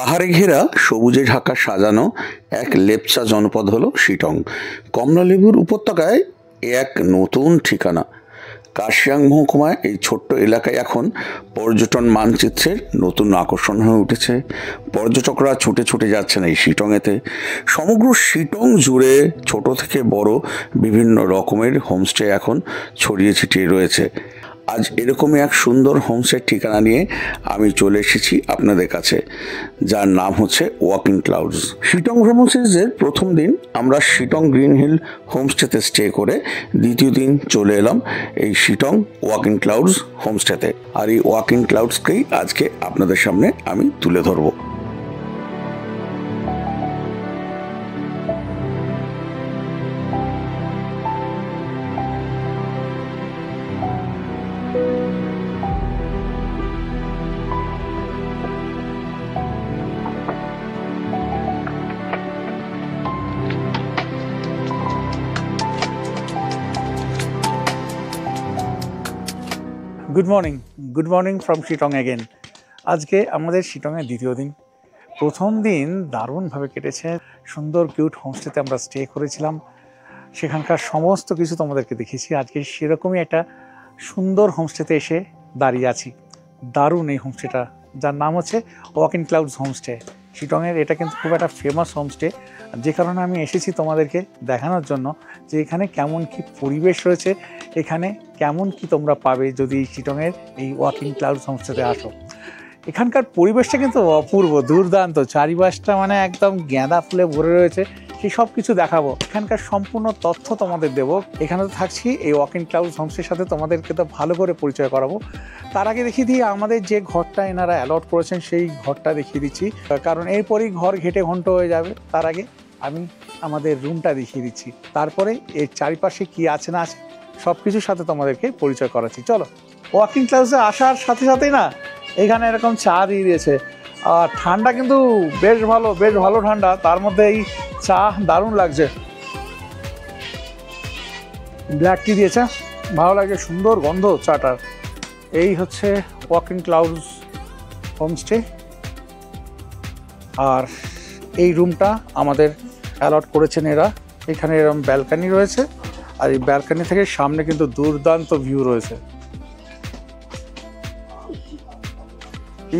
পাহাড়ে ঘেরা সবুজে ঢাকা সাজানো এক লেপচা জনপদ হলো শিটং। কমলালেবুর উপত্যকায় এক নতুন ঠিকানা। কার্শিয়াং মহকুমায় এই ছোট্ট এলাকায় এখন পর্যটন মানচিত্রের নতুন আকর্ষণ হয়ে উঠেছে। পর্যটকরা ছুটে ছুটে যাচ্ছেন এই শিটংয়েতে। সমগ্র শিটং জুড়ে ছোট থেকে বড় বিভিন্ন রকমের হোমস্টে এখন ছড়িয়ে ছিটিয়ে রয়েছে। আজ এরকমই এক সুন্দর হোমস্টের ঠিকানা নিয়ে আমি চলে এসেছি আপনাদের কাছে, যার নাম হচ্ছে ওয়াকিং ক্লাউডস। শিটং ভ্রমণ সিরিজের প্রথম দিন আমরা শিটং গ্রিন হিল হোমস্টেতে স্টে করে দ্বিতীয় দিন চলে এলাম এই শিটং ওয়াকিং ক্লাউডস হোমস্টেতে। আর এই ওয়াকিং ক্লাউডসকেই আজকে আপনাদের সামনে আমি তুলে ধরবো। Good morning from Sittong again. আজকে আমাদের শিটংয়ের দ্বিতীয় দিন। প্রথম দিন দারুণভাবে কেটেছে। সুন্দর কিউট হোমস্টেতে আমরা স্টে করেছিলাম, সেখানকার সমস্ত কিছু তোমাদেরকে দেখিয়েছি। আজকে সেরকমই একটা সুন্দর হোমস্টেতে এসে দাঁড়িয়ে আছি। দারুণ এই হোমস্টেটা, যার নাম হচ্ছে ওয়াকিং ক্লাউডস হোমস্টে। শিটংয়ের এটা কিন্তু খুব একটা ফেমাস হোমস্টে, যে কারণে আমি এসেছি তোমাদেরকে দেখানোর জন্য যে এখানে কেমন কি পরিবেশ রয়েছে, এখানে কেমন কি তোমরা পাবে যদি শিটংয়ের এই ওয়াকিং ক্লাউডস হোমস্টেতে আসো। এখানকার পরিবেশটা কিন্তু অপূর্ব, দুর্দান্ত। চারিপাশটা মানে একদম গাঁদা ফুলে ভরে রয়েছে, সেই সব কিছু দেখাবো। এখানকার সম্পূর্ণ তথ্য তোমাদের দেবো। এখানে তো থাকছি এই ওয়াকিং ক্লাউডস হোমস্টের সাথে, তোমাদেরকে তো ভালো করে পরিচয় করাবো। তার আগে দেখিয়ে দিই আমাদের যে ঘরটা এনারা অ্যালট করেছেন, সেই ঘরটা দেখিয়ে দিচ্ছি, কারণ এরপরই ঘর ঘেটে ঘন্ট হয়ে যাবে। তার আগে আমি আমাদের রুমটা দেখিয়ে দিচ্ছি, তারপরে এর চারিপাশে কি আছে না আছে সব কিছুর সাথে তোমাদেরকে পরিচয় করাচ্ছি। চলো। ওয়াকিং ক্লাউডসে আসার সাথে সাথেই না এখানে এরকম চা দিয়ে দিয়েছে, আর ঠান্ডা কিন্তু বেশ ভালো ঠান্ডা। তার মধ্যে এই চা দারুণ লাগছে। ব্ল্যাক টি দিয়েছে, ভালো লাগে, সুন্দর গন্ধ চাটার। এই হচ্ছে ওয়াকিং ক্লাউডস হোমস্টে। আর এই রুমটা আমাদের অ্যালট করেছেন এরা। এখানে এরকম ব্যালকানি রয়েছে, আর এই ব্যালকানি থেকে সামনে কিন্তু দুর্দান্ত ভিউ রয়েছে।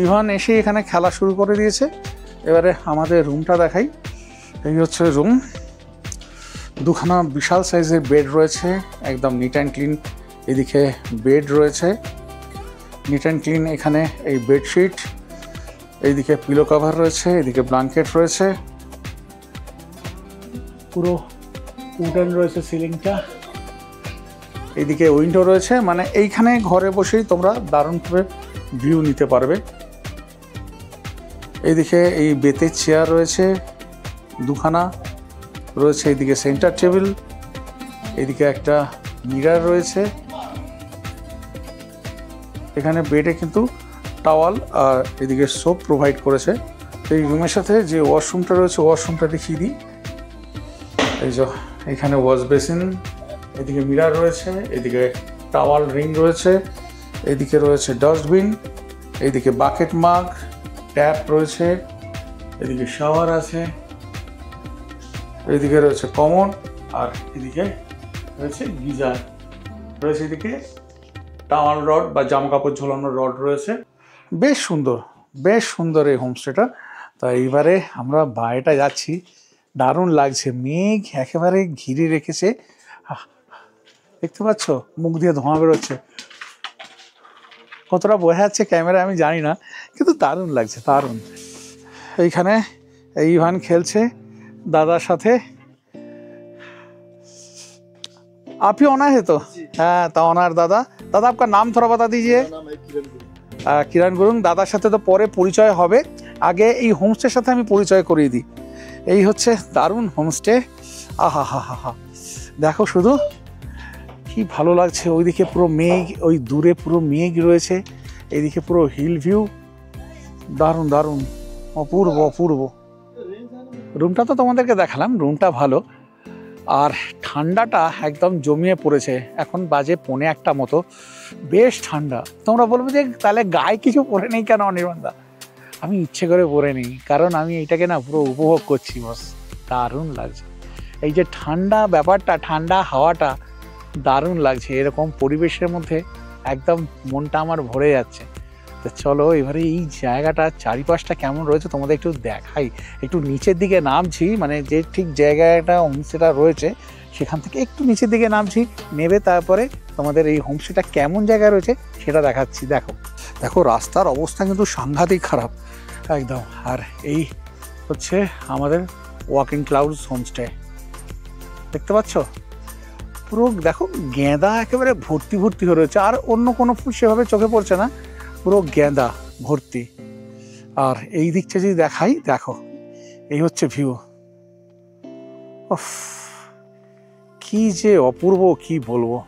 ইভান এসে এখানে খেলা শুরু করে দিয়েছে। এবারে আমাদের রুমটা দেখাই। এই হচ্ছে রুম। দুখানা বিশাল সাইজের বেড রয়েছে, একদম নিট অ্যান্ড ক্লিন। এদিকে বেড রয়েছে নিট অ্যান্ড ক্লিন। এখানে এই বেডশিট, এইদিকে পিলো কভার রয়েছে, এদিকে ব্ল্যাঙ্কেট রয়েছে। পুরো উডেন রয়েছে সিলিংটা। এইদিকে উইন্ডো রয়েছে, মানে এইখানে ঘরে বসেই তোমরা দারুণভাবে ভিউ নিতে পারবে। এইদিকে এই বেতের চেয়ার রয়েছে দুখানা রয়েছে, এইদিকে সেন্টার টেবিল, এইদিকে একটা মিরর রয়েছে। এখানে বেডে কিন্তু টাওয়াল আর এদিকে সোপ প্রোভাইড করেছে। এই রুমের সাথে যে ওয়াশরুমটা রয়েছে, ওয়াশরুমটা দেখিয়ে দিই। এই যে এখানে ওয়াশ বেসিন, এদিকে মিরর রয়েছে, এদিকে টাওয়াল রিং রয়েছে, এদিকে রয়েছে ডাস্টবিন, এইদিকে বাকেট মাগ, ট্যাপ রয়েছে, এদিকে শাওয়ার আছে, এইদিকে রয়েছে কমোড, আর এদিকে রয়েছে গিজার রয়েছে। এদিকে টাওয়াল রড বা জামা কাপড় ঝোলানোর রড রয়েছে। বেশ সুন্দর এই হোমস্টেটা। তা এইবারে আমরা বাইরেটা যাচ্ছি, দারুণ লাগছে। মেঘ একেবারে ঘিরে রেখেছে, দেখতে পাচ্ছ, মুখ দিয়ে ধোঁয়া বেরোচ্ছে। কতটা বোঝা যাচ্ছে ক্যামেরায় আমি জানি না, কিন্তু দারুণ লাগছে, দারুণ। এইখানে ইভান খেলছে দাদার সাথে। आप ही ओनर है तो? हाँ, तो ओनर दादा आपका नाम थोड़ा बता दीजिए। কিরণ গুরুং। দাদার সাথে তো পরে পরিচয় হবে, আগে এই হোমস্টের সাথে আমি পরিচয় করিয়ে দিই। এই হচ্ছে দারুণ হোমস্টে। আহা হা হা হা, দেখো শুধু কি ভালো লাগছে। ওইদিকে পুরো মেঘ, ওই দূরে পুরো মেঘ রয়েছে, এইদিকে পুরো হিল ভিউ। দারুণ অপূর্ব। রুমটা তো তোমাদেরকে দেখালাম, রুমটা ভালো। আর ঠান্ডাটা একদম জমিয়ে পড়েছে। এখন বাজে 1:45 মতো, বেশ ঠান্ডা। তোমরা বলবে যে তাহলে গায়ে কিছু পরে নেই কেন অনির্বাণদা? আমি ইচ্ছে করে পরে নিই, কারণ আমি এইটাকে না পুরো উপভোগ করছি বস। দারুণ লাগছে এই যে ঠান্ডা ব্যাপারটা, ঠান্ডা হাওয়াটা দারুণ লাগছে। এরকম পরিবেশের মধ্যে একদম মনটা আমার ভরে যাচ্ছে। তো চলো এবারে এই জায়গাটা চারিপাশটা কেমন রয়েছে তোমাদের একটু দেখাই। একটু নিচের দিকে নামছি, মানে যে ঠিক জায়গাটা হোমস্টেটা রয়েছে সেখান থেকে একটু নিচের দিকে নামছি, নেবে তারপরে তোমাদের এই হোমস্টেটা কেমন জায়গায় রয়েছে সেটা দেখাচ্ছি। দেখো দেখো রাস্তার অবস্থা কিন্তু সাংঘাতিক খারাপ একদম। আর এই হচ্ছে আমাদের ওয়াকিং ক্লাউডস হোমস্টে, দেখতে পাচ্ছ? পুরো দেখো গেঁদা একেবারে ভর্তি ভর্তি হয়ে রয়েছে, আর অন্য কোনো ফুল সেভাবে চোখে পড়ছে না, পুরো গেঁদা ভর্তি। আর এই দিকটা যদি দেখাই, দেখো এই হচ্ছে ভিউ। উফ, কি যে অপূর্ব, কি বলবো।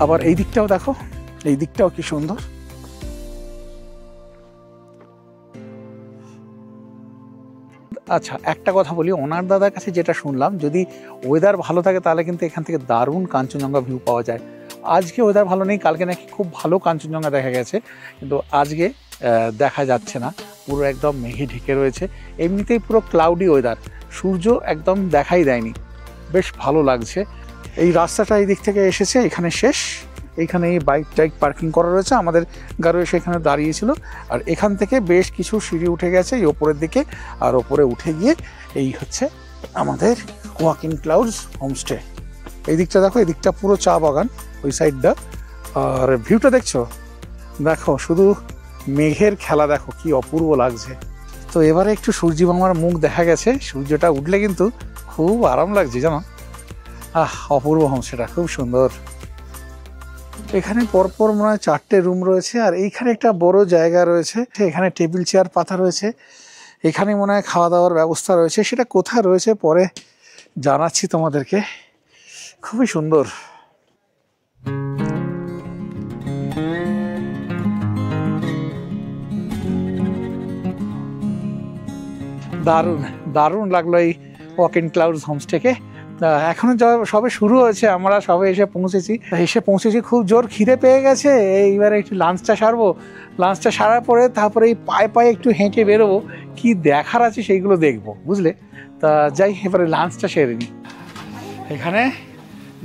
আবার এই দিকটাও দেখো, এই দিকটাও কি সুন্দর। আচ্ছা একটা কথা বলি, ওনার দাদার কাছে যেটা শুনলাম, যদি ওয়েদার ভালো থাকে তাহলে কিন্তু এখান থেকে দারুণ কাঞ্চনজঙ্ঘা ভিউ পাওয়া যায়। আজকে ওয়েদার ভালো নেই, কালকে নাকি খুব ভালো কাঞ্চনজঙ্ঘা দেখা গেছে, কিন্তু আজকে দেখা যাচ্ছে না, পুরো একদম মেঘে ঢেকে রয়েছে। এমনিতেই পুরো ক্লাউডি ওয়েদার, সূর্য একদম দেখাই দেয়নি, বেশ ভালো লাগছে। এই রাস্তাটা এই দিক থেকে এসেছে, এখানে শেষ। এইখানে এই বাইক টাইক পার্কিং করা রয়েছে, আমাদের গাড়ি এসে এখানে দাঁড়িয়েছিল। আর এখান থেকে বেশ কিছু সিঁড়ি উঠে গেছে এই ওপরের দিকে, আর ওপরে উঠে গিয়ে এই হচ্ছে আমাদের ওয়াকিং ক্লাউডস হোমস্টে। এই দিকটা দেখো, এই দিকটা পুরো চা বাগান, ওই সাইডটা। আর ভিউটা দেখছো, দেখো শুধু মেঘের খেলা, দেখো কি অপূর্ব লাগছে। তো এবারে একটু সূর্য মামার মুখ দেখা গেছে, সূর্যটা উঠলে কিন্তু খুব আরাম লাগছে জানো। অপূর্ব হোমস্টেটা, খুব সুন্দর। এখানে পরপর মনে হয় 4টে রুম রয়েছে, আর এইখানে একটা বড় জায়গা রয়েছে, এখানে টেবিল চেয়ার পাতা রয়েছে। এখানে মনে হয় খাওয়া দাওয়ার ব্যবস্থা রয়েছে, সেটা কোথায় রয়েছে পরে জানাচ্ছি তোমাদেরকে। খুবই সুন্দর। দারুণ দারুণ লাগলো এই ওয়াকিং ক্লাউডস হোমস্টেকে। এখনো সবে শুরু হয়েছে, আমরা সবে এসে পৌঁছেছি। খুব জোর খিদে পেয়ে গেছে, এইবারে একটু লাঞ্চটা সারবো। লাঞ্চটা সারার পরে তারপরে এই পায়ে পায়ে একটু হেঁটে বেরোবো, কি দেখার আছে সেইগুলো দেখবো, বুঝলে। তা যাই, এবারে লাঞ্চটা সেরে নিই। এখানে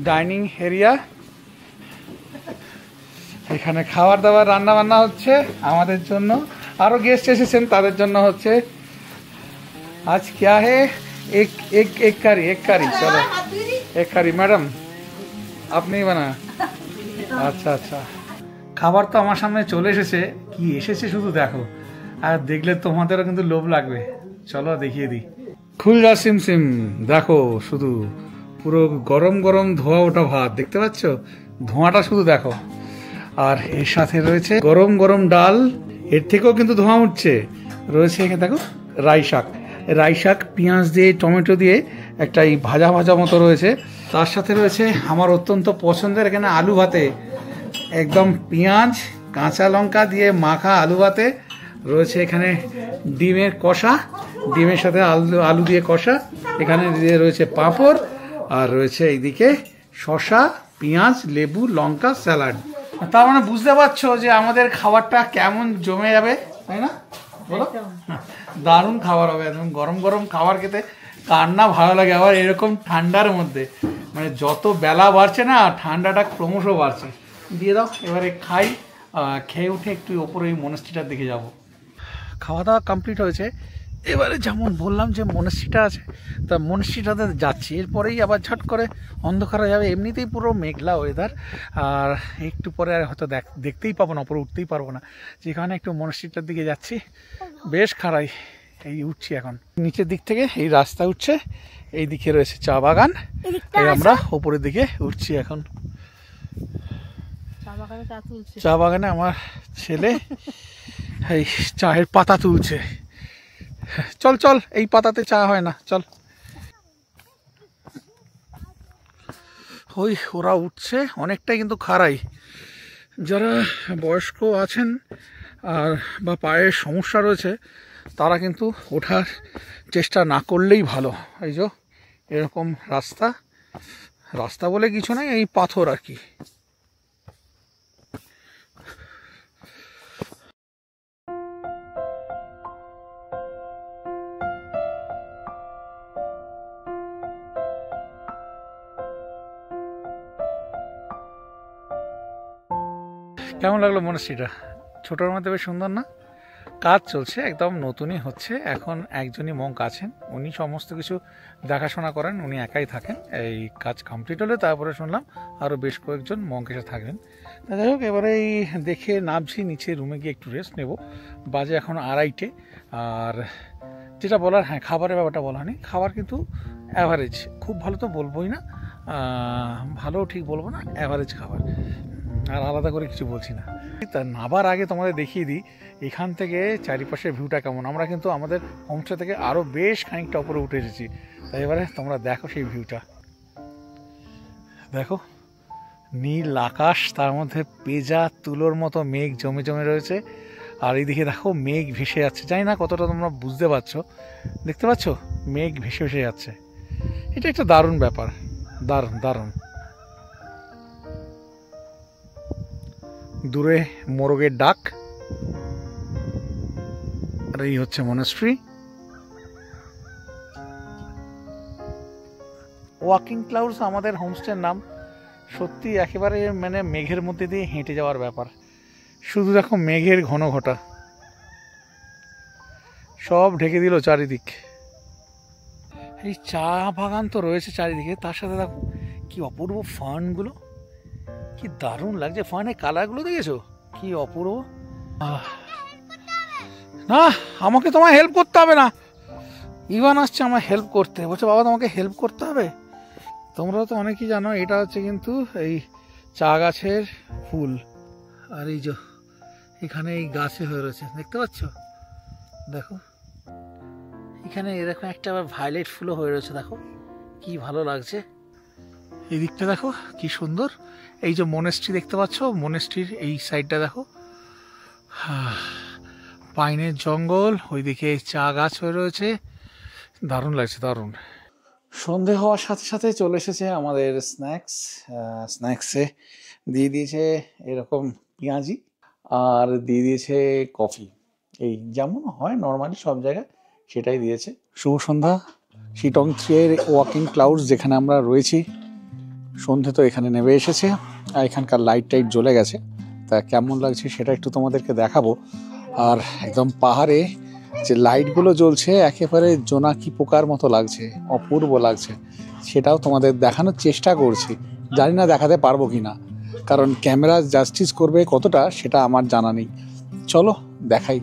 ডাইনিং এরিয়া, এখানে খাবার দাবার রান্না বান্না হচ্ছে আমাদের জন্য, আরও গেস্ট এসেছেন তাদের জন্য হচ্ছে। আজ क्या है? एक करी चलो, एक करी। मैडम আপনি বানা। আচ্ছা আচ্ছা, খাবার তো আমার সামনে চলে এসেছে, কি এসেছে শুধু দেখো, আর দেখলে তোমাদেরও কিন্তু লোভ লাগবে। চলো দেখিয়ে দিই। খুলরা সিমসিম, দেখো শুধু পুরো গরম গরম ধোয়া ওঠা ভাত, দেখতে পাচ্ছ? ধোঁয়াটা শুধু দেখো। আর এর সাথে রয়েছে গরম গরম ডাল, এর থেকেও কিন্তু ধোঁয়া উঠছে। রয়েছে এখানে দেখো রাই শাক পেঁয়াজ দিয়ে, টমেটো দিয়ে একটা এই ভাজা ভাজা মতো রয়েছে। তার সাথে রয়েছে আমার অত্যন্ত পছন্দের এখানে আলু ভাতে, একদম পেঁয়াজ কাঁচা লঙ্কা দিয়ে মাখা আলু ভাতে। রয়েছে এখানে ডিমের কষা, ডিমের সাথে আলু দিয়ে কষা। এখানে দিয়ে রয়েছে পাঁপড়, আর রয়েছে এইদিকে শসা, পেঁয়াজ, লেবু, লঙ্কা, স্যালাড। তার মানে বুঝতে পারছো যে আমাদের খাবারটা কেমন জমে যাবে, তাই না? বলো, দারুণ খাবার হবে একদম। গরম গরম খাবার খেতে কার না ভালো লাগে, আবার এরকম ঠান্ডার মধ্যে। মানে যত বেলা বাড়ছে না, ঠান্ডাটা ক্রমশ বাড়ছে। দিয়ে দাও, এবারে খাই। খেয়ে উঠে একটু ওপরে ওই মনস্ট্রিটার দিকে যাব। খাওয়া দাওয়া কমপ্লিট হয়েছে, এবারে যেমন বললাম যে মনস্ট্রিটা আছে, তা মনস্ট্রিটাতে যাচ্ছি। এরপরেই আবার ঝট করে অন্ধকার হয়ে যাবে, এমনিতেই পুরো মেঘলা ওয়েদার। আর একটু পরে আর হয়তো দেখতেই পাবো না, ওপরে উঠতেই পারবো না। যেখানে একটু মনস্ট্রিটার দিকে যাচ্ছি, বেশ খাড়াই। এই উঠছি এখন নিচের দিক থেকে, এই রাস্তা উঠছে, এই দিকে রয়েছে চা বাগান, আমরা ওপরের দিকে উঠছি এখন। চা বাগানে আমার ছেলে এই চায়ের পাতা তুলছে। চল চল, এই পাতাতে চা হয় না, চল। ওই ওরা উঠছে, অনেকটাই কিন্তু খাড়াই। যারা বয়স্ক আছেন আর বা পায়ের সমস্যা রয়েছে তারা কিন্তু ওঠার চেষ্টা না করলেই ভালো। এই যে এরকম রাস্তা, রাস্তা বলে কিছু নাই, এই পাথর আর কি। কেমন লাগলো মনস্ট্রিটা? ছোটোর মধ্যে বেশ সুন্দর না? কাজ চলছে, একদম নতুনই হচ্ছে। এখন একজনই মঙ্ক আছেন, উনি সমস্ত কিছু দেখাশোনা করেন, উনি একাই থাকেন। এই কাজ কমপ্লিট হলে তারপরে শুনলাম আরও বেশ কয়েকজন মঙ্ক এসে থাকবেন। যাই হোক, এবারে এই দেখে নামছি নিচে, রুমে গিয়ে একটু রেস্ট নেব। বাজে এখন 2:30। আর যেটা বলার, হ্যাঁ, খাবারের ব্যাপারটা বলা হয়নি। খাবার কিন্তু অ্যাভারেজ, খুব ভালো তো বলবোই না, ভালো ঠিক বলবো না, অ্যাভারেজ খাবার। আর আলাদা করে কিছু বলছি না। তা নাবার আগে তোমাদের দেখিয়ে দিই এখান থেকে চারিপাশের ভিউটা কেমন। আমরা কিন্তু আমাদের হোমস্টে থেকে আরও বেশ খানিকটা উপরে উঠে এসেছি। তাই এবারে তোমরা দেখো সেই ভিউটা, দেখো নীল আকাশ, তার মধ্যে পেঁজা তুলোর মতো মেঘ জমে জমে রয়েছে। আর এইদিকে দেখো মেঘ ভেসে যাচ্ছে, জানি না কতটা তোমরা বুঝতে পারছো, দেখতে পাচ্ছ মেঘ ভেসে ভেসে যাচ্ছে। এটা একটা দারুণ ব্যাপার, দারুণ দারুণ। দূরে মোরগের ডাক, আর এই হচ্ছে মনাস্ট্রি। ওয়াকিং ক্লাউডস আমাদের হোমস্টের নাম। সত্যি একেবারে মানে মেঘের মধ্যে দিয়ে হেঁটে যাওয়ার ব্যাপার। শুধু দেখো মেঘের ঘন ঘটা, সব ঢেকে দিল চারিদিক। এই চা বাগান তো রয়েছে চারিদিকে, তার সাথে দেখো কি অপূর্ব ফার্নগুলো, কি দারুণ লাগছে। ফার্নের কালারগুলো দেখেছো কি অপূর্ব। না, আমাকে তোমায় হেল্প করতে হবে না। ইভান আসছে আমার হেল্প করতে, বলছে বাবা তোমাকে হেল্প করতে হবে। তোমরাও তো অনেকেই জানো এটা হচ্ছে কিন্তু এই চা গাছের ফুল। আর এই যে এখানে এই গাছে হয়ে রয়েছে, দেখতে পাচ্ছ? দেখো এখানে এরকম একটা আবার ভায়োলেট ফুলও হয়ে রয়েছে, দেখো কি ভালো লাগছে। এই দিকটা দেখো কি সুন্দর। এই যে মনেস্ট্রি দেখতে পাচ্ছ, মনেস্ট্রির এই সাইডটা দেখো, পাইনের জঙ্গল, ওইদিকে চা গাছ হয়ে রয়েছে, দারুণ লাগছে, দারুণ। সন্ধে হওয়ার সাথে সাথে চলে এসেছে আমাদের স্ন্যাক্সে দিয়ে দিয়েছে এরকম পেঁয়াজি, আর দিয়ে দিয়েছে কফি, এই যেমন হয় নর্মালি সব জায়গায় সেটাই দিয়েছে। শুভ সন্ধ্যা। শিটং 3 এর ওয়াকিং ক্লাউডস যেখানে আমরা রয়েছি, সন্ধে তো এখানে নেমে এসেছে, আর এখানকার লাইট টাইট জ্বলে গেছে। তা কেমন লাগছে সেটা একটু তোমাদেরকে দেখাবো। আর একদম পাহাড়ে যে লাইটগুলো জ্বলছে একেবারে জোনাকি পোকার মতো লাগছে, অপূর্ব লাগছে। সেটাও তোমাদের দেখানোর চেষ্টা করছি, জানি না দেখাতে পারবো কি না, কারণ ক্যামেরা জাস্টিস করবে কতটা সেটা আমার জানা নেই। চলো দেখাই।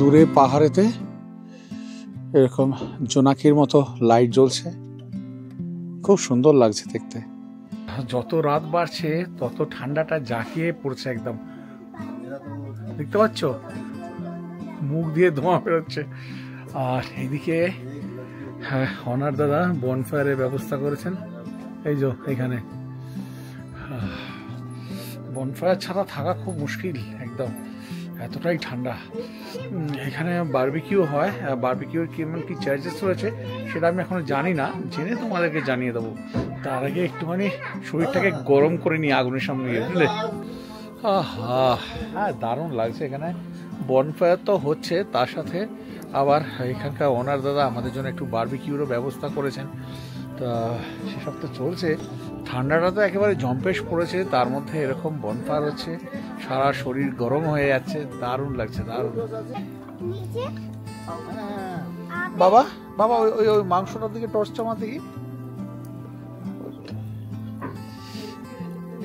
দূরে পাহাড়েতে এরকম জোনাকির মতো লাইট জ্বলছে, খুব সুন্দর লাগছে দেখতে। যত রাত বাড়ছে তত ঠান্ডাটা জাঁকিয়ে পড়ছে একদম, দেখতে পাচ্ছ মুখ দিয়ে ধোঁয়া বেরোচ্ছে। আর এইদিকে হ্যাঁ অনার দাদা বনফায়ারের ব্যবস্থা করেছেন। এই যে এখানে বনফায়ার ছাড়া থাকা খুব মুশকিল, একদম এতটাই ঠান্ডা। এখানে বারবিকিউ হয়, বারবিকিউর কেমন কি চার্জেস রয়েছে সেটা আমি এখনো জানি না, জেনে তোমাদেরকে জানিয়ে দেবো। তার আগে একটুখানি শরীরটাকে গরম করে নিই আগুনের সামনে গিয়ে, বুঝলে? হ্যাঁ দারুণ লাগছে। এখানে বনফায়ার তো হচ্ছে, তার সাথে আবার এখানকার ওনার দাদা আমাদের জন্য একটু বারবিকিউরও ব্যবস্থা করেছেন। তা সেসব তো চলছে। ঠান্ডাটা তো একেবারে জম্পেশ পড়েছে, তার মধ্যে এরকম বনফায়ার হচ্ছে, সারা শরীর গরম হয়ে যাচ্ছে, দারুণ লাগছে, দারুণ। বাবা বাবা ওই ওই মাংসটার দিকে টর্চ আমার দিকে।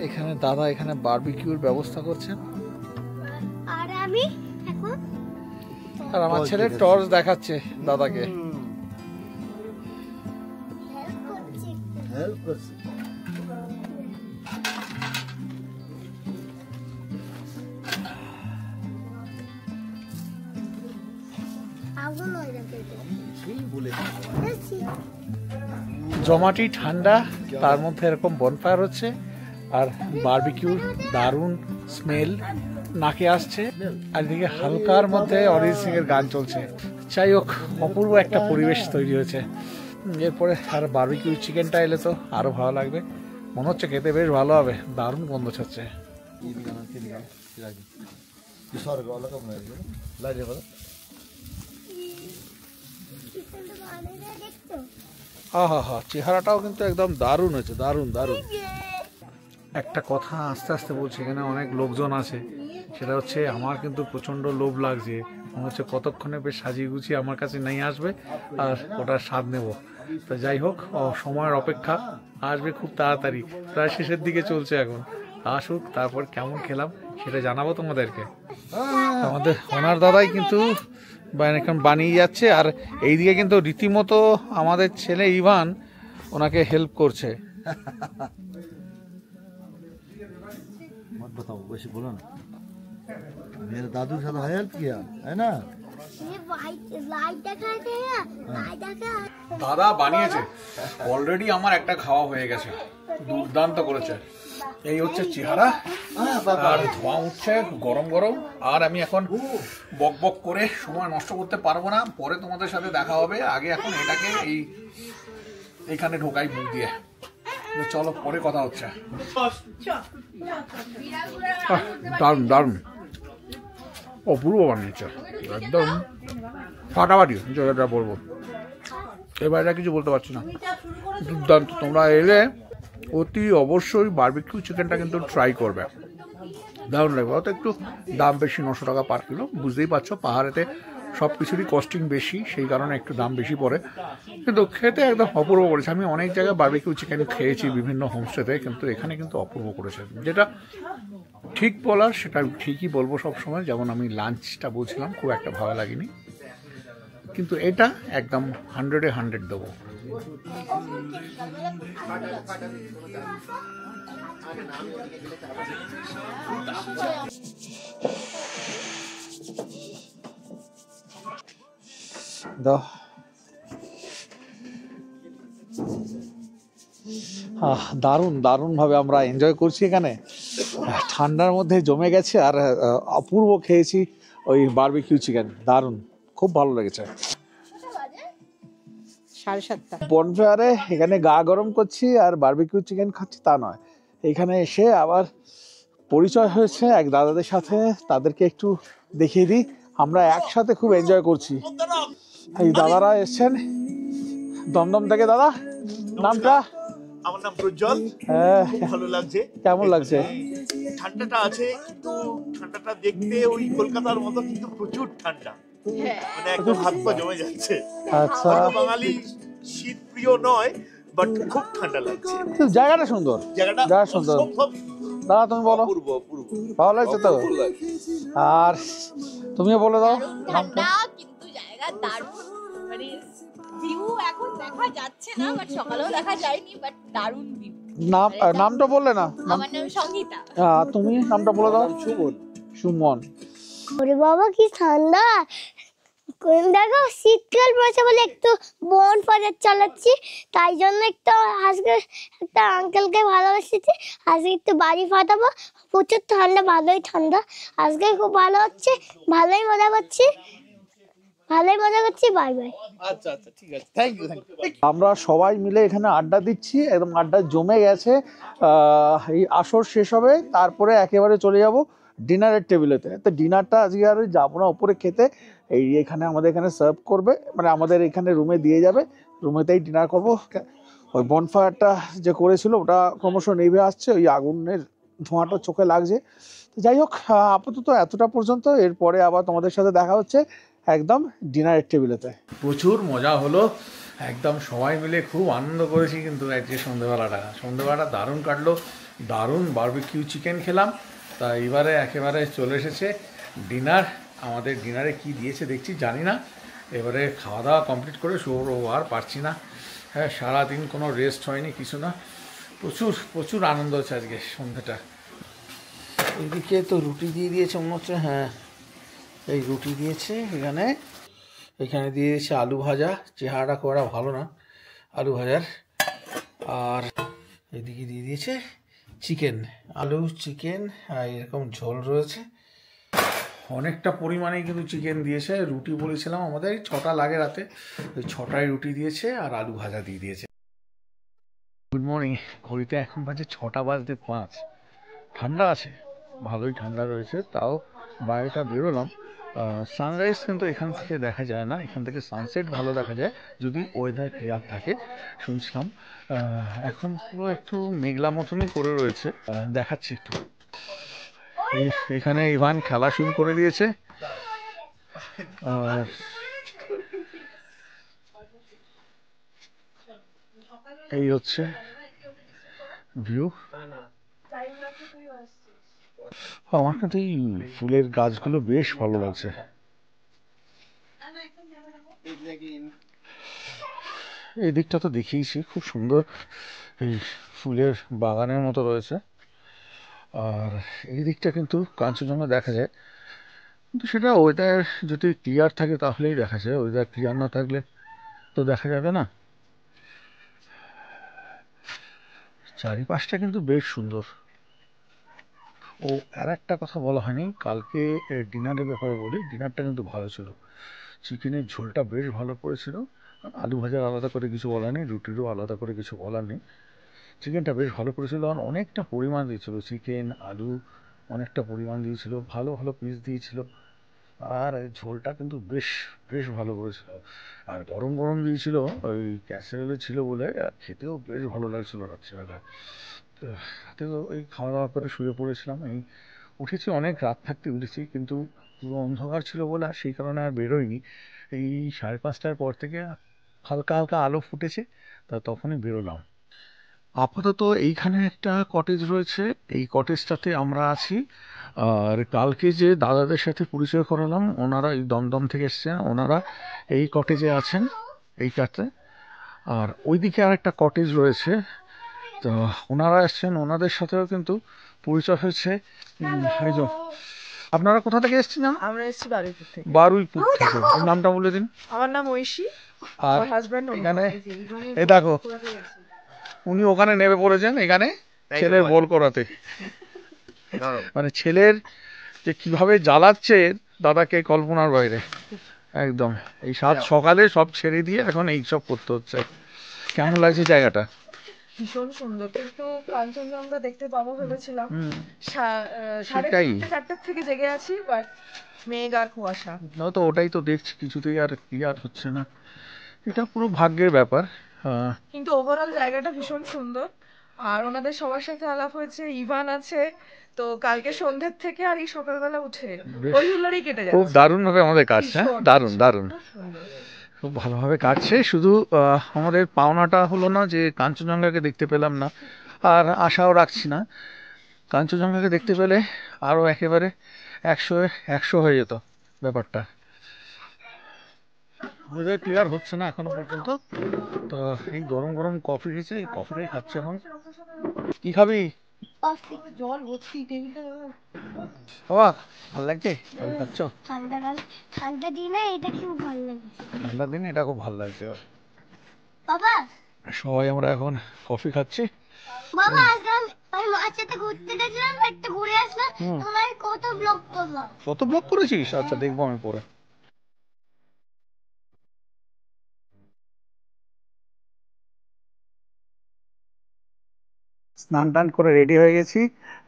এখানে দাদা এখানে বারবিকিউর ব্যবস্থা করছেন, আর আমি এখন আর আমার ছেলে টর্চ দেখাচ্ছে দাদাকে। হেল্প করছি। আগুন হয়ে যাবে তো। সেই বলেছি। দেখছি। জমাটি ঠান্ডা, তার মধ্যে এরকম বনফায়ার হচ্ছে আর বারবিকিউর দারুণ স্মেল নাকে আসছে, আর এদিকে হালকার মধ্যে অরিজিৎ সিং এর গান চলছে। যাই হোক, অপূর্ব একটা পরিবেশ তৈরি হয়েছে। এরপরে আর বারবিকিউ চিকেনটা এলে তো আরো ভালো লাগবে, মনে হচ্ছে খেতে বেশ ভালো হবে, দারুণ গন্ধ ছাড়ছে। হা, চেহারাটাও কিন্তু একদম দারুণ হয়েছে, দারুণ দারুণ। একটা কথা আস্তে আস্তে বলছি, এখানে অনেক লোকজন আছে, সেটা হচ্ছে আমার কিন্তু প্রচণ্ড লোভ লাগছে, মনে হচ্ছে কতক্ষণে বেশ সাজিয়ে গুছিয়ে আমার কাছে নিয়ে আসবে আর ওটার স্বাদ নেব। তো যাই হোক, সময়ের অপেক্ষা, আসবে খুব তাড়াতাড়ি, প্রায় শেষের দিকে চলছে এখন, আসুক, তারপর কেমন খেলাম সেটা জানাবো তোমাদেরকে। আমাদের ওনার দাদাই কিন্তু এখন বানিয়ে যাচ্ছে, আর এইদিকে কিন্তু রীতিমতো আমাদের ছেলে ইভান ওনাকে হেল্প করছে। मत बताओ, वैसे बोलो ना, मेरे दादू के साथ हेल्प किया है ना। ये वाइट लाइट दिखाते हैं, लाइट दिखा। দাদা বানিয়েছে অলরেডি, আমার একটা খাওয়া হয়ে গেছে, দুর্দান্ত করেছে। এই হচ্ছে চেহারা, আর ধোঁয়া উঠছে গরম গরম, আর আমি এখন বক বক করে সময় নষ্ট করতে পারবো না, পরে তোমাদের সাথে দেখা হবে। আগে এখন এটাকে এইখানে ঢোকাই মুখ দিয়ে, চলো পরে কথা হচ্ছে। দারুন দারুন, অপূর্ব বানিয়েছে, একদম ফাটাফাটি, যেটা বলবো এবার এটা কিছু বলতে পারছি না, দুর্দান্ত। তোমরা এলে অতি অবশ্যই বারবিকিউ চিকেনটা কিন্তু ট্রাই করবে, দারুণ লাগবে। অত একটু দাম বেশি, 900 টাকা পার কিলো, বুঝতেই পারছো পাহাড়েতে সব কিছুরই কস্টিং বেশি, সেই কারণে একটু দাম বেশি পড়ে, কিন্তু খেতে একদম অপূর্ব করেছে। আমি অনেক জায়গায় বারবিকিউ চিকেন খেয়েছি বিভিন্ন হোমস্টেতে, কিন্তু এখানে কিন্তু অপূর্ব করেছে। যেটা ঠিক বলার সেটা ঠিকই বলবো সবসময়, যেমন আমি লাঞ্চটা বলছিলাম খুব একটা ভালো লাগেনি, কিন্তু এটা একদম 100-এ 100 দেবো। দারুণ দারুণ ভাবে আমরা এনজয় করছি এখানে, ঠান্ডার মধ্যে জমে গেছে, আর অপূর্ব খেয়েছি ওই বারবিকিউ চিকেন, দারুণ, খুব ভালো লেগেছে। 7:30। বনফায়ারে এখানে গা গরম করছি আর বারবিকিউ চিকেন খাচ্ছি তা নয়, এখানে এসে আবার পরিচয় হয়েছে এক দাদাদের সাথে, তাদেরকে একটু দেখিয়ে দিই। আমরা একসাথে খুব এনজয় করছি। এই দাদারা এসছেন দমদম থেকে। দাদা নামটা? আমার নাম প্রজ্জ্বল। হ্যাঁ, খুব ভালো লাগছে। কেমন লাগছে? ঠান্ডাটা আছে, কিন্তু ঠান্ডাটা দেখতে ওই কলকাতার মতো, কিন্তু প্রচুর ঠান্ডা, মানে একদম হাত পা জমে যাচ্ছে। আচ্ছা, আমরা বাঙালি শীত প্রিয় নয়, বাট খুব ঠান্ডা লাগছে। জায়গাটা সুন্দর, জায়গাটা সুন্দর। অসম্ভব দাদা তুমি বলো, ভালো লাগছে তো? আর তুমিও বলে দাও। ঠান্ডা কিন্তু জায়গা দারুণ, মানে ভিউ এখন দেখা যাচ্ছে না, বাট সকালেও দেখা যায়নি, বাট দারুণ ভিউ। নামটা বললে না? আমার নাম সঙ্গীতা। তুমি নামটা বলে দাও। সুমন। সুমন। ওরে বাবা কি ঠান্ডা, দেখো শীতকাল পড়েছে বলে একটু বন ফায়ার চালাচ্ছি, তাই জন্য একটু আজকে একটা আঙ্কেলকে ভালোবেসেছি, আজকে একটু বাড়ি ফাটাবো। প্রচুর ঠান্ডা, ভালোই ঠান্ডা, আজকে খুব ভালো হচ্ছে, ভালোই মজা করছি, বাই বাই। আচ্ছা আচ্ছা, ঠিক আছে, থ্যাংক ইউ। আমরা সবাই মিলে এখানে আড্ডা দিচ্ছি, একদম আড্ডা জমে গেছে। এই আসর শেষ হবে, তারপরে একেবারে চলে যাব ডিনারের টেবিলেতে। তো ডিনারটা আজকে আর যাবো না উপরে খেতে, এখানে আমাদের এখানে সার্ভ করবে, মানে আমাদের এখানে রুমে দিয়ে যাবে, রুমেতেই ডিনার করব। ওই বনফায়ারটা যে করেছিল ওটা ক্রমশ নেভে আসছে, ওই আগুনের ধোঁয়াটা চোখে লাগছে। তো যাই হোক, আপাতত এতটা পর্যন্ত, এরপরে আবার তোমাদের সাথে দেখা হচ্ছে একদম ডিনারের টেবিলেতে। প্রচুর মজা হলো, একদম সবাই মিলে খুব আনন্দ করেছি। কিন্তু আজকে সন্ধ্যেবেলাটা দারুণ কাটলো, দারুণ বারবিকিউ চিকেন খেলাম। তা এবারে একেবারে চলে এসেছে ডিনার। আমাদের ডিনারে কি দিয়েছে দেখছি জানি না, এবারে খাওয়া দাওয়া কমপ্লিট করে শুরু আর পারছি না, হ্যাঁ, সারাদিন কোনো রেস্ট হয়নি, কিছু না, প্রচুর প্রচুর আনন্দ হচ্ছে আজকে সন্ধ্যাটা। এদিকে তো রুটি দিয়ে দিয়েছে মনে হচ্ছে, হ্যাঁ এই রুটি দিয়েছে, এখানে দিয়ে দিয়েছে আলু ভাজা, চেহারাটা খুব একটা ভালো না আলু ভাজার, আর এদিকে দিয়ে দিয়েছে চিকেন, আলু চিকেন আর এরকম ঝোল রয়েছে, অনেকটা পরিমাণে কিন্তু চিকেন দিয়েছে। রুটি বলেছিলাম আমাদের 6টা লাগে রাতে, ওই 6টায় রুটি দিয়েছে আর আলু ভাজা দিয়ে দিয়েছে। গুড মর্নিং, ঘড়িতে এখন বাজে 6টা বাজতে 5, ঠান্ডা আছে, ভালোই ঠান্ডা রয়েছে, তাও বাইরেটা বেরোলাম। সানরাইজ কিন্তু এখান থেকে দেখা যায় না, এখান থেকে সানসেট ভালো দেখা যায় যদি ওয়েদার ক্লিয়ার থাকে শুনছিলাম। এখন পুরো একটু মেঘলা মতনই করে রয়েছে, দেখাচ্ছি একটু। এখানে ইভান খেলা শুরু করে দিয়েছে, আর এই হচ্ছে ভিউ। আমার কাছে এই ফুলের গাছগুলো বেশ ভালো লাগছে। এই দিকটা তো দেখিয়েছি, খুব সুন্দর এই ফুলের বাগানের মতো রয়েছে, আর এই দিকটা কিন্তু কাঞ্চনজঙ্ঘা দেখা যায়, কিন্তু সেটা ওয়েদার যদি ক্লিয়ার থাকে তাহলেই দেখা যায়, ওয়েদার ক্লিয়ার না থাকলে তো দেখা যাবে না। চারিপাশটা কিন্তু বেশ সুন্দর। ও আর একটা কথা বলা হয়নি, কালকে ডিনারের ব্যাপারে বলি, ডিনারটা কিন্তু ভালো ছিল, চিকেনের ঝোলটা বেশ ভালো পড়েছিল, আলু ভাজার আলাদা করে কিছু বলার নেই, রুটিরও আলাদা করে কিছু বলার নেই, চিকেনটা বেশ ভালো পড়েছিল, আর অনেকটা পরিমাণ দিয়েছিল, চিকেন আলু অনেকটা পরিমাণ দিয়েছিল, ভালো ভালো পিস দিয়েছিল, আর ঝোলটা কিন্তু বেশ বেশ ভালো করেছিল, আর গরম গরম দিয়েছিল, ওই ক্যাসারেলে ছিল বলে খেতেও বেশ ভালো লাগছিল রাত্রিবেলা। তো রাতে তো ওই খাওয়া দাওয়া করে শুয়ে পড়েছিলাম, এই উঠেছি অনেক রাত থাকতে উঠেছি, কিন্তু পুরো অন্ধকার ছিল বলে আর সেই কারণে আর বেরোয়নি। এই 5:30টার পর থেকে হালকা হালকা আলো ফুটেছে, তা তখনই বেরোলাম। আপাতত এইখানে একটা কটেজ রয়েছে, এই কটেজটাতে আমরা আছি, আর কালকে যে দাদাদের সাথে পরিচয় করালাম ওনারা এই দমদম থেকে এসছেন, ওনারা এই কটেজে আছেন এইটাতে, আর ওইদিকে আর একটা কটেজ রয়েছে, তো ওনারা এসছেন, ওনাদের সাথেও কিন্তু পরিচয় হয়েছে। এই যে আপনারা কোথা থেকে এসছেন জানো? আমরা এসেছি বারুইপুর থেকে। বারুইপুর থেকে। ওর নামটা বলে দিন। আমার নাম ঐশী, আর আমার হাজবেন্ড এখানে এই দেখো উনি ওখানে নেমে পড়েছেন এখানে ছেলের বল করাতে, মানে ছেলের যে কিভাবে জ্বালাচ্ছে দাদাকে কল্পনার বাইরে একদম। এই সকালে সব ছেড়ে দিয়ে এখন এইসব করতে হচ্ছে। কেমন লাগছে জায়গাটা? ভীষণ সুন্দর, কিন্তু কাঞ্চনজঙ্ঘা দেখতে পাবো ভেবেছিলাম, সেটাই 4টার থেকে জেগে আছি, বাট মেঘ আর কুয়াশা। না তো ওটাই তো দেখছি, কিছুতেই আর ক্লিয়ার হচ্ছে না, এটা পুরো ভাগ্যের ব্যাপার। কিন্তু ওভারঅল জায়গাটা ভীষণ সুন্দর, আর ওনাদের সবার সাথে আলাপ হয়েছে, ইভান আছে, তো কালকে সন্ধ্যের থেকে আর এই সকালবেলা উঠে ওই হুল্লোড়েই কেটে যাচ্ছে। খুব দারুণ ভাবে আমাদের কাটছে, দারুণ দারুণ, খুব ভালোভাবে কাটছে। শুধু আমাদের পাওনাটা হলো না যে কাঞ্চনজঙ্ঘাকে দেখতে পেলাম না, আর আশাও রাখছি না, কাঞ্চনজঙ্ঘাকে দেখতে পেলে আরও একেবারে 100 হয়ে যেত ব্যাপারটা। ওদের ক্লিয়ার হচ্ছে না এখনো পর্যন্ত, তো এই গরম গরম কফি খেয়েছে, এই কফিটাই খাচ্ছে এখন। কি খাবি? জল ভর্তি টেবিলটা। বাবা ভালো লাগছে কফি খাচ্ছ? ঠান্ডা দিনে এটা খুব ভালো লাগছে, ঠান্ডার দিনে এটা খুব ভালো লাগছে। বাবা সবাই আমরা এখন কফি খাচ্ছি। বাবা আজকে আমি মার সাথে ঘুরতে গেছিলাম, একটু ঘুরে আসলাম, তোমার কত ব্লগ করলাম। কত ব্লগ করেছিস? আচ্ছা দেখবো আমি পরে। স্নান টান করে রেডি হয়ে গেছি,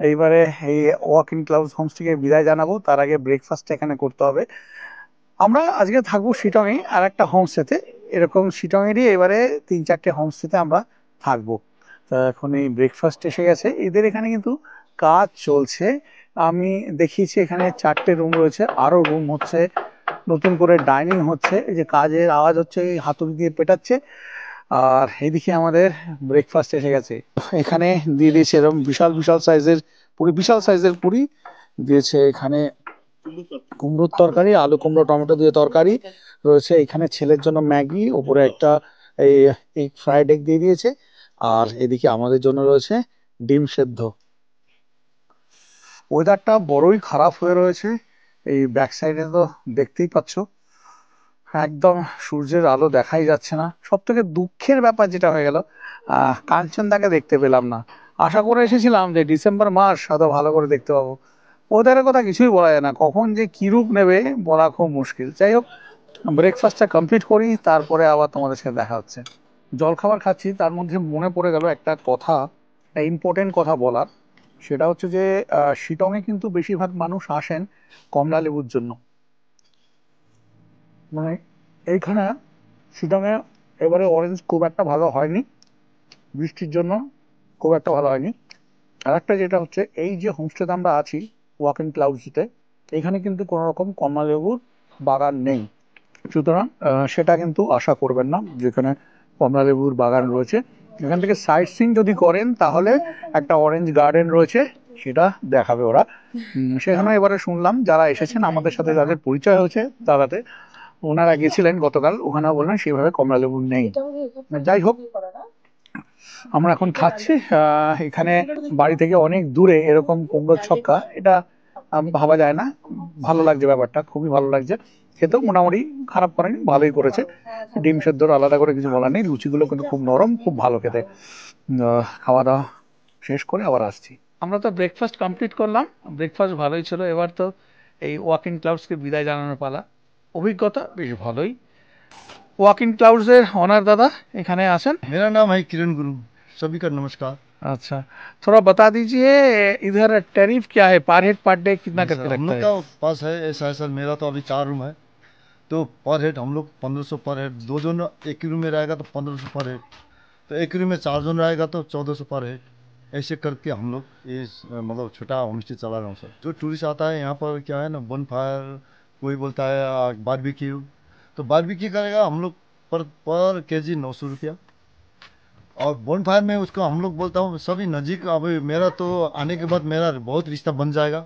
এইবারে এই ওয়াকিং ক্লাউডস হোমস্টেকে বিদায় জানাবো, তার আগে ব্রেকফাস্টটা এখানে করতে হবে। আমরা আজকে থাকবো শিটংয়ে আর একটা হোমস্টেতে, এরকম শিটংয়েরই এবারে 3-4টে হোমস্টেতে আমরা থাকবো। তা এখন এই ব্রেকফাস্ট এসে গেছে, এদের এখানে কিন্তু কাজ চলছে, আমি দেখিয়েছি এখানে 4টে রুম রয়েছে, আরও রুম হচ্ছে, নতুন করে ডাইনিং হচ্ছে, এই যে কাজের আওয়াজ হচ্ছে, এই হাতুড়ি দিয়ে পেটাচ্ছে। আর এদিকে আমাদের ব্রেকফাস্ট এসে গেছে, এখানে দিয়ে দিয়েছে এরকম বিশাল বিশাল সাইজের পুরি দিয়েছে, এখানে কুমড়োর তরকারি, আলু কুমড়ো টমেটো দিয়ে তরকারি রয়েছে, এখানে ছেলের জন্য ম্যাগি, ওপরে একটা এই এই ফ্রাইড এগ দিয়ে দিয়েছে, আর এদিকে আমাদের জন্য রয়েছে ডিম সেদ্ধ। ওয়েদারটা বড়ই খারাপ হয়ে রয়েছে, এই ব্যাক সাইডে তো দেখতেই পাচ্ছ একদম সূর্যের আলো দেখাই যাচ্ছে না। সব থেকে দুঃখের ব্যাপার যেটা হয়ে গেল, কাঞ্চনদাকে দেখতে পেলাম না। আশা করে এসেছিলাম যে ডিসেম্বর মাস হয়তো ভালো করে দেখতে পাবো। ওয়েদারের কথা কিছুই বলা যায় না, কখন যে কি রূপ নেবে বলা খুব মুশকিল। যাই হোক, ব্রেকফাস্টটা কমপ্লিট করি, তারপরে আবার তোমাদের সাথে দেখা হচ্ছে। জলখাবার খাচ্ছি, তার মধ্যে মনে পড়ে গেল একটা কথা, একটা ইম্পর্টেন্ট কথা বলার। সেটা হচ্ছে যে শিটংয়ে কিন্তু বেশিরভাগ মানুষ আসেন কমলা লেবুর জন্য। মানে এইখানে শিটংয়ে এবারে অরেঞ্জ খুব একটা ভালো হয়নি, বৃষ্টির জন্য খুব একটা ভালো হয়নি। আর একটা যেটা হচ্ছে, এই যে হোমস্টেতে আমরা আছি ওয়াকিং ক্লাউডসতে, এখানে কিন্তু কোনো রকম কমলা লেবুর বাগান নেই। সুতরাং সেটা কিন্তু আশা করবেন না যেখানে কমলা লেবুর বাগান রয়েছে। এখান থেকে সাইট সিইং যদি করেন তাহলে একটা অরেঞ্জ গার্ডেন রয়েছে, সেটা দেখাবে ওরা। সেখানে এবারে শুনলাম যারা এসেছেন আমাদের সাথে, যাদের পরিচয় হয়েছে দাদাতে, ওনারা গেছিলেন গতকাল, ওখানে বললেন সেভাবে কমলা লেবু নেই। যাই হোক, আমরা এখন খাচ্ছি। এখানে বাড়ি থেকে অনেক দূরে এরকম কুমড়োর ছক্কা, এটা ভাবা যায় না। ভালো লাগছে ব্যাপারটা, খুবই ভালো লাগছে। খেতেও মোটামুটি খারাপ করেনি, ভালোই করেছে। ডিম সেদ্ধর আলাদা করে কিছু বলার নেই, রুচিগুলো কিন্তু খুব নরম, খুব ভালো খেতে। খাওয়া দাওয়া শেষ করে আবার আসছি। আমরা তো ব্রেকফাস্ট কমপ্লিট করলাম, ব্রেকফাস্ট ভালোই ছিল। এবার তো এই ওয়াকিং ক্লাউডসকে বিদায় জানানোর পালা। অভিজ্ঞতা বেশ ভালোই। ওয়াকিং ক্লাউডসের অনার দাদা এখানে আছেন। मेरा नाम है किरण गुरु, सभी का नमस्कार। अच्छा, थोड़ा बता दीजिए इधर टैरिफ क्या है, पर हेड पर डे कितना करके हम लगता लोग है? का पास है ऐसा है सर, मेरा तो अभी 4 रूम है, तो पर हेड हम लोग 1500 पर हेड। 2 जन एक ही रूम में रहेगा तो 1500 पर हेड, तो एक रूम में 4 जन रहेगा तो 1400 पर हेड। ऐसे करके हम लोग ये मतलब छोटा होम स्टे चला रहा हूँ सर। जो टूरिस्ट आता है यहाँ पर क्या है ना, वन फायर, कोई बोलता है बारबेक्यू, तो बारबेक्यू करेगा हम लोग पर केजी 900 रुपया। और बोन फायर में उसको हम लोग बोलता हूँ सभी नज़दीक। अभी मेरा तो आने के बाद मेरा बहुत रिश्ता बन जाएगा,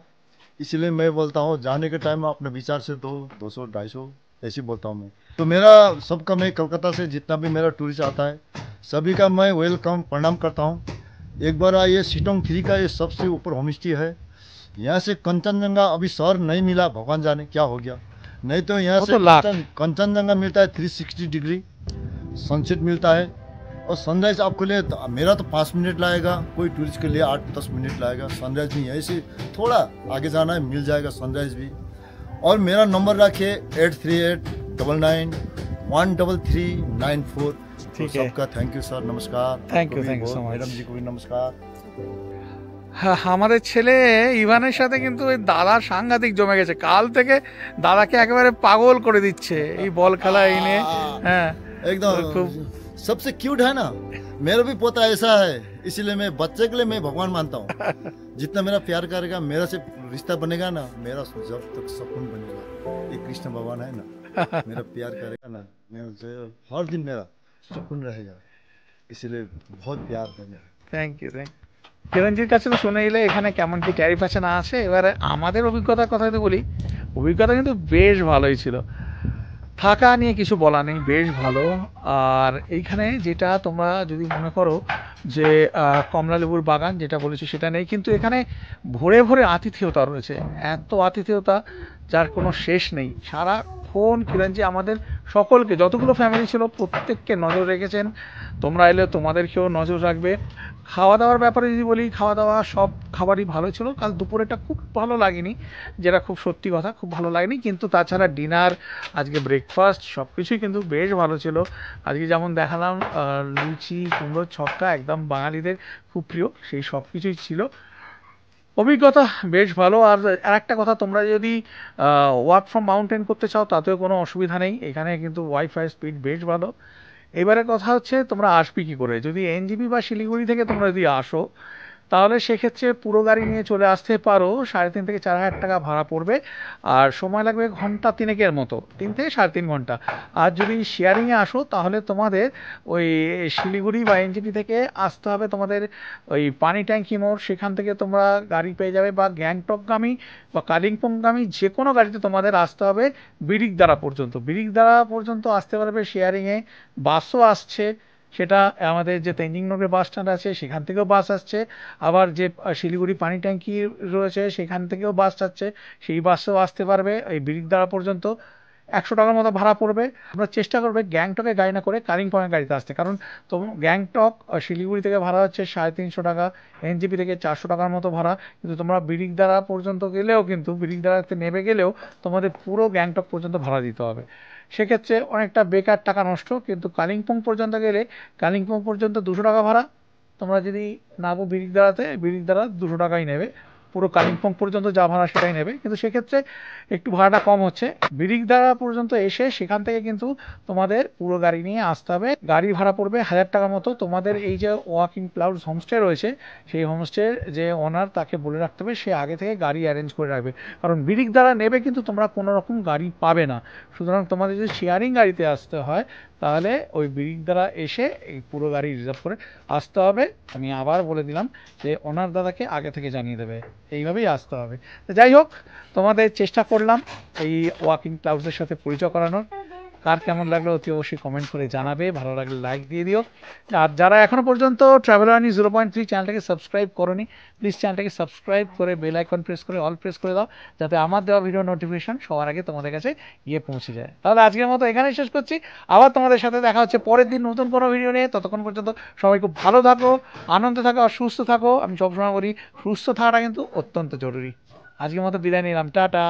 इसलिए मैं बोलता हूँ जाने के टाइम अपने विचार से 200 250 ऐसे बोलता हूँ मैं। तो मेरा सबका, मैं कलकत्ता से जितना भी मेरा टूरिस्ट आता है सभी का मैं वेलकम प्रणाम करता हूँ। एक बार ये शिटोंग 3 का ये सबसे ऊपर होम स्टे है। यहाँ से कंचनजंगा अभी सर नहीं मिला, भगवान जाने क्या हो गया। नहीं तो यहाँ वो से तो लाख। कंचनजंगा मिलता है 360 डिग्री, सनसेट मिलता है, और सनराइज आपके लिए मेरा तो 5 मिनट लगेगा, कोई टूरिस्ट के लिए 8-10 मिनट लगेगा। सनराइज भी यहीं से थोड़ा आगे जाना है, मिल जाएगा सनराइज भी। और मेरा नंबर रखिए 8389913394। ठीक है। सबका थैंक यू सर, नमस्कार। Thank you, आपको भी thank you so बहुत, much. मैडम जी को भी नमस्कार। হ্যাঁ, আমাদের ছেলে ইভানের সাথে কিন্তু ওই দাদা সাংঘাতিক জমে গেছে। কাল থেকে দাদাকে একেবারে পাগল করে দিচ্ছে এই বল খেলা এই নিয়ে। হ্যাঁ, एकदम खूब सबसे क्यूट है ना, मेरा भी पोता ऐसा है, इसलिए मैं बच्चे के लिए मैं भगवान मानता हूँ। जितना मेरा प्यार करेगा, मेरा से रिश्ता बनेगा ना, मेरा जब तक सपन बनेगा। ये कृष्ण भगवान है ना, मेरा प्यार करेगा ना, मेरा से हर दिन मेरा सपन रहेगा, इसलिए बहुत प्यार करेगा। Thank you. কিরণজির কাছে তো শুনে এলে এখানে কেমন কি ট্যারিফ আছে না আছে। এবারে আমাদের অভিজ্ঞতার কথা যদি বলি, অভিজ্ঞতা কিন্তু বেশ ভালোই ছিল। থাকা নিয়ে কিছু বলা নেই, বেশ ভালো। আর এইখানে যেটা তোমরা যদি মনে করো যে কমলা লেবুর বাগান যেটা বলেছি সেটা নেই, কিন্তু এখানে ভরে ভরে আতিথেয়তা রয়েছে। এত আতিথেয়তা যার কোনো শেষ নেই। সারাক্ষণ কিরণজি আমাদের সকলকে, যতগুলো ফ্যামিলি ছিল প্রত্যেককে নজর রেখেছেন। তোমরা এলে তোমাদেরকেও নজর রাখবে। খাওয়া দাওয়ার ব্যাপারে যদি বলি, খাওয়া দাওয়া সব খাবারই ভালো ছিল। কাল দুপুরেটা খুব ভালো লাগেনি, যেটা খুব সত্যি কথা, খুব ভালো লাগেনি। কিন্তু তাছাড়া ডিনার, আজকে ব্রেকফাস্ট সব কিছুই কিন্তু বেশ ভালো ছিল। আজকে যেমন দেখালাম লুচি, কুমড়োর ছক্কা, একদম বাঙালিদের খুব প্রিয়, সেই সব কিছুই ছিল। অভিজ্ঞতা বেশ ভালো। আর একটা কথা, তোমরা যদি ওয়ার্ক ফ্রম মাউন্টেন করতে চাও তাতেও কোনো অসুবিধা নেই, এখানে কিন্তু ওয়াইফাই স্পিড বেশ ভালো। এবারে কথা হচ্ছে তোমরা আসবে কী করে। যদি এনজিপি বা শিলিগুড়ি থেকে তোমরা যদি আসো, তাহলে সেক্ষেত্রে পুরো গাড়ি নিয়ে চলে আসতে পারো, 3.5 থেকে 4,000 টাকা ভাড়া পড়বে, আর সময় লাগবে ঘন্টা 3-এর মতো, 3 থেকে 3.5 ঘন্টা। আর যদি শেয়ারিংয়ে আসো তাহলে তোমাদের ওই শিলিগুড়ি বা এনজেপি থেকে আসতে হবে তোমাদের ওই পানি ট্যাঙ্কি মোড়, সেখান থেকে তোমরা গাড়ি পেয়ে যাবে, বা গ্যাংটকগামী বা কালিম্পংগামী যে কোনো গাড়িতে তোমাদের আসতে হবে বিরিকদারা পর্যন্ত। বিরিকদারা পর্যন্ত আসতে পারবে শেয়ারিংয়ে। বাসও আসছে, সেটা আমাদের যে তেঞ্জিং নগরের বাস স্ট্যান্ড আছে সেখান থেকেও বাস আসছে, আবার যে শিলিগুড়ি পানি ট্যাঙ্কি রয়েছে সেখান থেকেও বাস যাচ্ছে, সেই বাসেও আসতে পারবে এই বিরিকদারা পর্যন্ত। 100 টাকার মতো ভাড়া পড়বে। আমরা চেষ্টা করবে গ্যাংটকে গাড়ি না করে কালিম্পংয়ের গাড়িতে আসতে, কারণ গ্যাংটক শিলিগুড়ি থেকে ভাড়া হচ্ছে 350 টাকা, এনজেপি থেকে 400 টাকার মতো ভাড়া। কিন্তু তোমরা বিরিকদারা পর্যন্ত গেলেও, কিন্তু বিরিকদারাতে নেমে গেলেও তোমাদের পুরো গ্যাংটক পর্যন্ত ভাড়া দিতে হবে, সেক্ষেত্রে অনেকটা বেকার টাকা নষ্ট। কিন্তু কালিম্পং পর্যন্ত গেলে কালিম্পং পর্যন্ত 200 টাকা ভাড়া, তোমরা যদি নামো বিরিকদারাতে, বিরিকদারা 200 টাকাই নেবে, পুরো কালিম্পং পর্যন্ত যা ভাড়া সেটাই নেবে, কিন্তু সেক্ষেত্রে একটু ভাড়াটা কম হচ্ছে। বিরিকদারা পর্যন্ত এসে সেখান থেকে কিন্তু তোমাদের পুরো গাড়ি নিয়ে আসতে হবে, গাড়ি ভাড়া পড়বে 1000 টাকার মতো। তোমাদের এই যে ওয়াকিং ক্লাউডস হোমস্টে রয়েছে, সেই হোমস্টের যে ওনার তাকে বলে রাখতে হবে সে আগে থেকে গাড়ি অ্যারেঞ্জ করে রাখবে, কারণ বিরিকদারা নেবে কিন্তু তোমরা কোনো রকম গাড়ি পাবে না। সুতরাং তোমাদের যদি শেয়ারিং গাড়িতে আসতে হয় তাহলে ওই বিরিকদারা এসে এই পুরো গাড়ি রিজার্ভ করে আসতে হবে। আমি আবার বলে দিলাম যে ওনার দাদাকে আগে থেকে জানিয়ে দেবে, এইভাবেই আসতে হবে। তো যাই হোক, তোমাদের চেষ্টা করলাম এই ওয়াকিং ক্লাউডসের সাথে পরিচয় করানোর। কার কেমন লাগলো অতি অবশ্যই কমেন্ট করে জানাবে, ভালো লাগলে লাইক দিয়ে দিও। আর যারা এখনও পর্যন্ত ট্রাভেল আর্নি 0.3 চ্যানেলটাকে সাবস্ক্রাইব করোনি, প্লিজ চ্যানেলটাকে সাবস্ক্রাইব করে বেল আইকন প্রেস করে অল প্রেস করে দাও, যাতে আমার দেওয়া ভিডিও নোটিফিকেশন সবার আগে তোমাদের কাছে গিয়ে পৌঁছে যায়। তাহলে আজকের মতো এখানেই শেষ করছি, আবার তোমাদের সাথে দেখা হচ্ছে পরের দিন নতুন কোনো ভিডিও নিয়ে। ততক্ষণ পর্যন্ত সবাই খুব ভালো থাকো, আনন্দে থাকো আর সুস্থ থাকো। আমি সবসময় বলি সুস্থ থাকাটা কিন্তু অত্যন্ত জরুরি। আজকের মতো বিদায় নিলাম, টাটা।